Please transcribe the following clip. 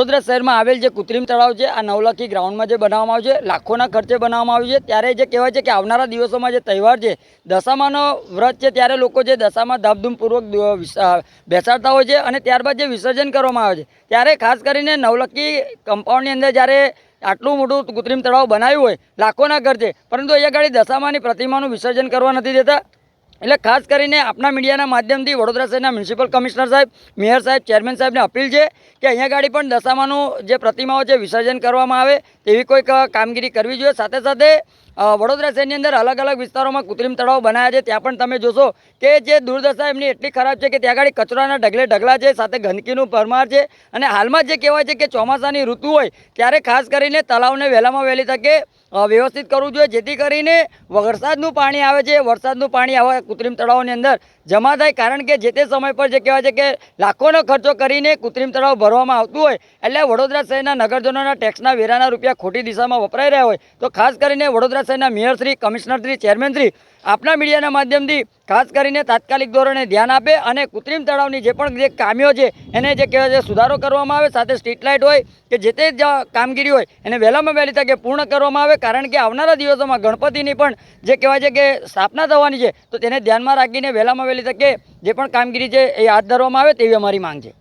વડોદરા શહેરમાં આવેલ જે કૃત્રિમ તળાવ છે આ નવલખી ગ્રાઉન્ડમાં જે બનાવવામાં આવ્યું છે, લાખોના ખર્ચે બનાવવામાં આવ્યું છે, ત્યારે જે કહેવાય છે કે આવનારા દિવસોમાં જે તહેવાર છે, દશામાનો વ્રત છે, ત્યારે લોકો જે દશામાં ધામધૂમપૂર્વક બેસાડતા હોય છે અને ત્યારબાદ જે વિસર્જન કરવામાં આવે છે, ત્યારે ખાસ કરીને નવલખી કમ્પાઉન્ડની અંદર જ્યારે આટલું મોટું કૃત્રિમ તળાવ બનાવ્યું હોય લાખોના ખર્ચે, પરંતુ અહીંયા આગળ દશામાની પ્રતિમાનું વિસર્જન કરવા નથી દેતા. એટલે ખાસ કરીને આપણા મીડિયાના માધ્યમથી વડોદરા શહેરના મ્યુનિસિપલ કમિશનર સાહેબ, મેયર સાહેબ, ચેરમેન સાહેબને અપીલ છે કે અહીંયા ગાડી પણ દશામાનું જે પ્રતિમાઓ છે વિસર્જન કરવામાં આવે તેવી કોઈક કામગીરી કરવી જોઈએ. સાથે સાથે વડોદરા શહેરની અંદર અલગ અલગ વિસ્તારોમાં કૃત્રિમ તળાવ બનાવ્યા છે, ત્યાં પણ તમે જોશો કે જે દુર્દશા એમની એટલી ખરાબ છે કે ત્યાં આગળ કચરાના ઢગલે ઢગલા છે, સાથે ગંદકીનું ભરમાર છે. અને હાલમાં જે કહેવાય છે કે ચોમાસાની ઋતુ હોય ત્યારે ખાસ કરીને તળાવને વહેલામાં વહેલી તકે વ્યવસ્થિત કરવું જોઈએ, જેથી કરીને વરસાદનું પાણી આવે છે, વરસાદનું પાણી આવા કૃત્રિમ તળાવોની અંદર જમા થાય. કારણ કે જે તે સમય પર જે કહેવાય છે કે લાખોનો ખર્ચો કરીને કૃત્રિમ તળાવ ભરવામાં આવતું હોય, એટલે વડોદરા શહેરના નગરજનોના ટેક્સના વેરાના રૂપિયા ખોટી દિશામાં વપરાઈ રહ્યા હોય, તો ખાસ કરીને વડોદરા શહેરના મેયરશ્રી, કમિશનરશ્રી, ચેરમેનશ્રી આપના મીડિયાના માધ્યમથી ખાસ કરીને તાત્કાલિક ધોરણે ધ્યાન આપે અને કૃત્રિમ તળાવની જે પણ જે ખામીઓ છે એને જે કહેવાય છે સુધારો કરવામાં આવે. સાથે સ્ટ્રીટ લાઇટ હોય કે જે તે કામગીરી હોય એને વહેલામાં વહેલી તકે પૂર્ણ કરવામાં આવે, કારણ કે આવનારા દિવસોમાં ગણપતિની પણ જે કહેવાય છે કે સ્થાપના થવાની છે, તો તેને ધ્યાનમાં રાખીને વહેલામાં વહેલી તકે જે પણ કામગીરી છે એ હાથ ધરવામાં આવે તેવી અમારી માંગ છે.